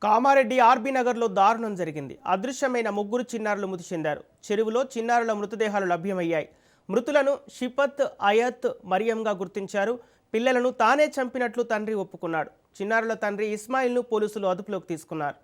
Kamareddy RB నగర్లో దారుణం జరిగింది. అదృశ్యమైన ముగ్గురు చిన్నారులు మృతి చెందారు. చెరువులో చిన్నారుల మృతదేహాలు లభ్యమయ్యాయి. మృతులను షిపత్, అయత్, మరియంగా గుర్తించారు. పిల్లలను తానే చంపినట్లు తండ్రి ఒప్పుకున్నాడు. చిన్నారుల తండ్రి ఇస్మాయిల్ను పోలీసులు అదుపులోకి తీసుకున్నారు.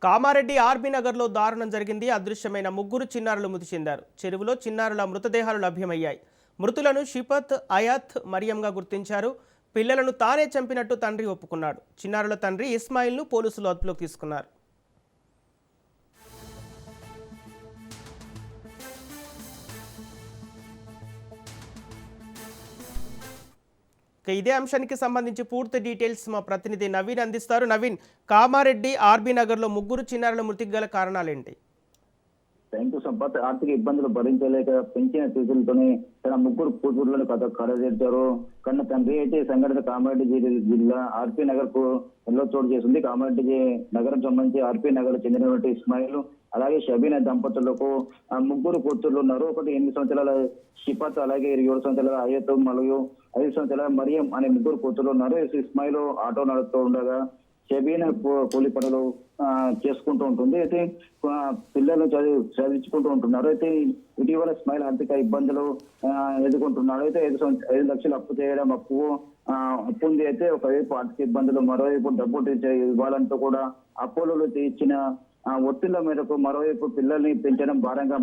కామారెడ్డి ఆర్బీ నగర్లో దారుణం జరిగింది. అదృశ్యమైన ముగ్గురు చిన్నారులు మృతి చెందారు. చెరువులో చిన్నారుల మృతదేహాలు లభ్యమయ్యాయి. మృతులను షిపత్, అయాత్, మరియంగా గుర్తించారు. పిల్లలను తానే చంపినట్టు తండ్రి ఒప్పుకున్నాడు. చిన్నారుల తండ్రి ఇస్మాయిల్ను పోలీసులు అదుపులోకి తీసుకున్నారు. ఇదే అంశానికి సంబంధించి పూర్తి డీటెయిల్స్ మా ప్రతినిధి నవీన్ అందిస్తారు. నవీన్, కామారెడ్డి ఆర్బీ నగర్లో ముగ్గురు చిన్నారుల మృతికి గల కారణాలేంటి? Thank you Sampath. ఆర్థిక ఇబ్బందులు భరించలేక పెంచిన ఫీజులతోనే తన ముగ్గురు కూతుర్లను కడతీర్చారు. కన్న తండ్రి అయితే సంఘటన కామారెడ్డి జిల్లా ఆర్పీ నగర్ కు ఎల్లో చోటు చేసింది. కామారెడ్డి నగరం సంబంధించి ఆర్పీ నగర్ చెందినటువంటి ఇస్మాయిల్ అలాగే షబీనా దంపతులకు ముగ్గురు కూతుర్లు ఉన్నారు. ఒకటి 8 సంవత్సరాల షిపత్, అలాగే 7 సంవత్సరాల అయ్యత్ మరియు 5 సంవత్సరాల మరియం అనే ముగ్గురు కూతుర్లు ఉన్నారు. ఇస్మాయిల్ ఆటో నడుపుతూ ఉండగా షబీనా కూలి పనులు చేసుకుంటూ ఉంటుంది. అయితే పిల్లలు చదివించుకుంటూ ఉంటున్నారు. అయితే ఇటీవల ఇస్మాయిల్ ఆర్థిక ఇబ్బందులు ఎదుర్కొంటున్నాడు. అయితే 5 లక్షలు అప్పు చేయడం, అప్పు ఉంది. అయితే ఒకవైపు ఆర్థిక ఇబ్బందులు, మరోవైపు డబ్బు ఇవ్వాలంటూ కూడా అప్పులు ఇచ్చిన ఒత్తిళ్ల మేరకు మరోవైపు పిల్లల్ని పెంచడం భారంగా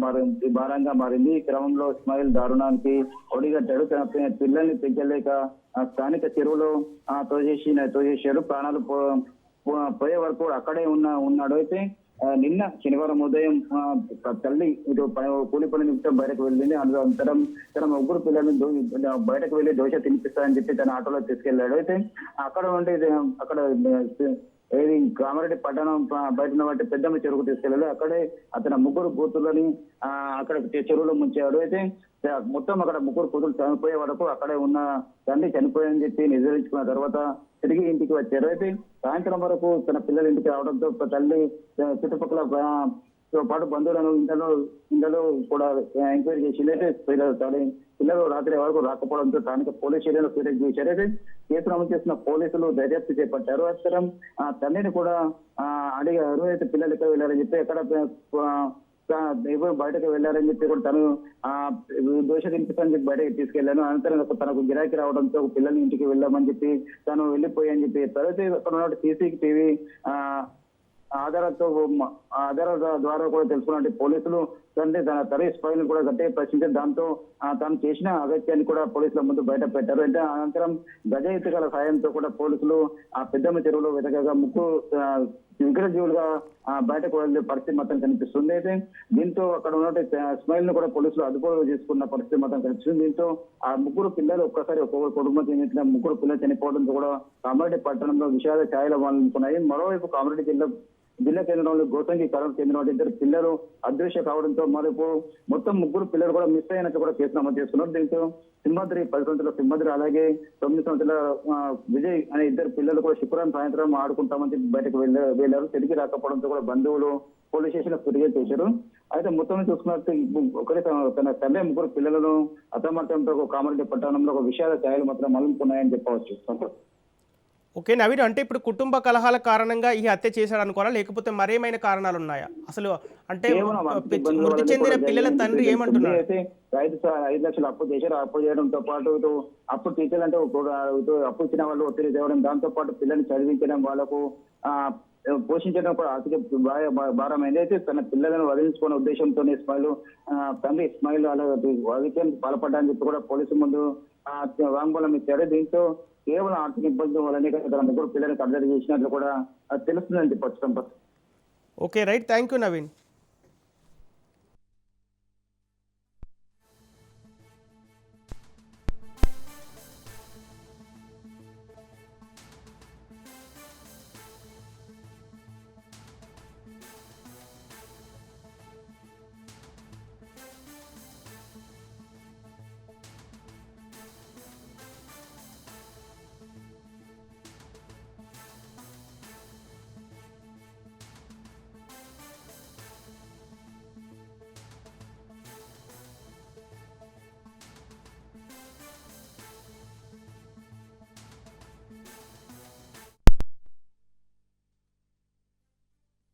మారింది. ఈ క్రమంలో ఇస్మాయిల్ దారుణానికి ఒడిగట్టాడు. తన పిల్లల్ని పెంచలేక స్థానిక చెరువులో తోసేశాడు. ప్రాణాలు పోయే వరకు అక్కడే ఉన్నాడు. అయితే నిన్న శనివారం ఉదయం తల్లి ఇటు కూలి పని నిమిషం బయటకు వెళ్ళింది. అనంతరం తన ముగ్గురు పిల్లల్ని బయటకు వెళ్లి దోశ తినిపిస్తానని చెప్పి తన ఆటోలో తీసుకెళ్లాడు. అయితే అక్కడ ఏది కామారెడ్డి పట్టణం బయట ఉన్న పెద్దమ్మ చెరువుకు తీసుకెళ్లాడు. అక్కడే అతని ముగ్గురు కూతుర్లని అక్కడ చెరువులో ముంచాడు. అయితే మొత్తం అక్కడ ముగ్గురు కూతురు చనిపోయే వరకు అక్కడే ఉన్న తండ్రి చనిపోయాయని చెప్పి నిర్ధారించుకున్న తర్వాత తిరిగి ఇంటికి వచ్చారు. అయితే సాయంత్రం వరకు తన పిల్లలు ఇంటికి రావడంతో తల్లి చుట్టుపక్కల పాటు బంధువులను ఇంట్లో కూడా ఎంక్వైరీ చేసింది. అయితే పిల్లలు రాత్రి వరకు రాకపోవడంతో స్థానిక పోలీస్ స్టేషన్లో ఫిర్యాదు చేశారు. అయితే కేసు నమోదు చేసిన పోలీసులు దర్యాప్తు చేపట్టారు. అనంతరం తండ్రిని కూడా అడిగారు. అయితే పిల్లలు ఎక్కడ వెళ్ళారని చెప్పి, ఎక్కడ ఎవరు బయటకు వెళ్ళారని చెప్పి కూడా తను దోష తినిపిస్తానని చెప్పి బయటకు తీసుకెళ్లాను. అనంతరం తనకు గిరాకీ రావడంతో పిల్లల్ని ఇంటికి వెళ్ళామని చెప్పి తను వెళ్ళిపోయాయని చెప్పి చెప్పారు. అయితే అక్కడ ఉన్న సీసీటీవీ ఆధారాల ద్వారా కూడా తెలుసుకున్నట్టు పోలీసులు తన ఇస్మాయిల్ కూడా గట్టిగా ప్రశ్నించారు. దాంతో తాను చేసిన అగత్యాన్ని కూడా పోలీసుల ముందు బయట పెట్టారు. అంటే అనంతరం గజ ఎత్తుగల సాయంతో కూడా పోలీసులు ఆ పెద్దమ్మ చెరువులో వెతకగా ముగ్గురు విగ్రహజీవులుగా బయటకు వెళ్ళే పరిస్థితి మాత్రం కనిపిస్తుంది. అయితే దీంతో అక్కడ ఉన్నట్టు ఇస్మాయిల్ ను కూడా పోలీసులు అదుపులో చేసుకున్న పరిస్థితి మాత్రం కనిపిస్తుంది. దీంతో ఆ ముగ్గురు పిల్లలు ఒక్కసారి ఒక్కొక్క కుటుంబం చెందిన ముగ్గురు పిల్లలు చనిపోవడంతో కూడా కామారెడ్డి పట్టణంలో విషాద ఛాయలు అందుకున్నాయి. మరోవైపు కామారెడ్డి జిల్లా కేంద్రంలో గోసంగి కళకు చెందిన 2 పిల్లలు అదృశ్య కావడంతో మరోవైపు మొత్తం ముగ్గురు పిల్లలు కూడా మిస్ అయినట్టు కూడా కేసు నమోదు చేసుకున్నారు. దీంతో సింహాద్రి 10 సంవత్సరాల సింహాద్రి అలాగే 9 సంవత్సరాల విజయ్ అనే 2 పిల్లలు కూడా శుక్రవారం సాయంత్రం ఆడుకుంటామని చెప్పి బయటకు వెళ్ళారు. తిరిగి రాకపోవడంతో కూడా బంధువులు పోలీస్ స్టేషన్ లో ఫిర్యాదు చేశారు. అయితే మొత్తం చూసుకున్నట్టు ఒకరి తన తండ్రి ముగ్గురు పిల్లలను అసమర్థంతో కామారెడ్డి పట్టణంలో ఒక విషాద ఛాయలు మాత్రం మలుపుకున్నాయని చెప్పవచ్చు. ఓకే నవీన్, అంటే ఇప్పుడు కుటుంబ కలహాల కారణంగా ఈ హత్య చేశాడు అనుకోవాలా, లేకపోతే మరేమైనా కారణాలు ఉన్నాయా అసలు? అంటే మృతి చెందిన పిల్లల తండ్రి ఏమంటున్నారు? 5 లక్షలు అప్పు చేశారు. అప్పు చేయడంతో పాటు ఇటు అప్పు టీచర్లు అంటే అప్పు ఇచ్చిన వాళ్ళు ఒత్తిడి తేవడం, దాంతో పాటు పిల్లల్ని చదివించడం, వాళ్ళకు పోషించడం కూడా ఆర్థిక భారమైంది. అయితే తన పిల్లలను వదిలించుకునే ఉద్దేశంతో తండ్రి ఇస్మాయిల్ అలా వైద్యానికి పాల్పడ్డాని చెప్పి కూడా పోలీసు ముందు వాంగ్మూలం ఇచ్చారు. దీంతో కేవలం ఆర్థిక ఇబ్బందుల వల్లనే తన ముగ్గురు పిల్లలకు అర్జరీ చేసినట్లు కూడా తెలుస్తుందని చెప్పొచ్చు. Okay right, thank you Naveen.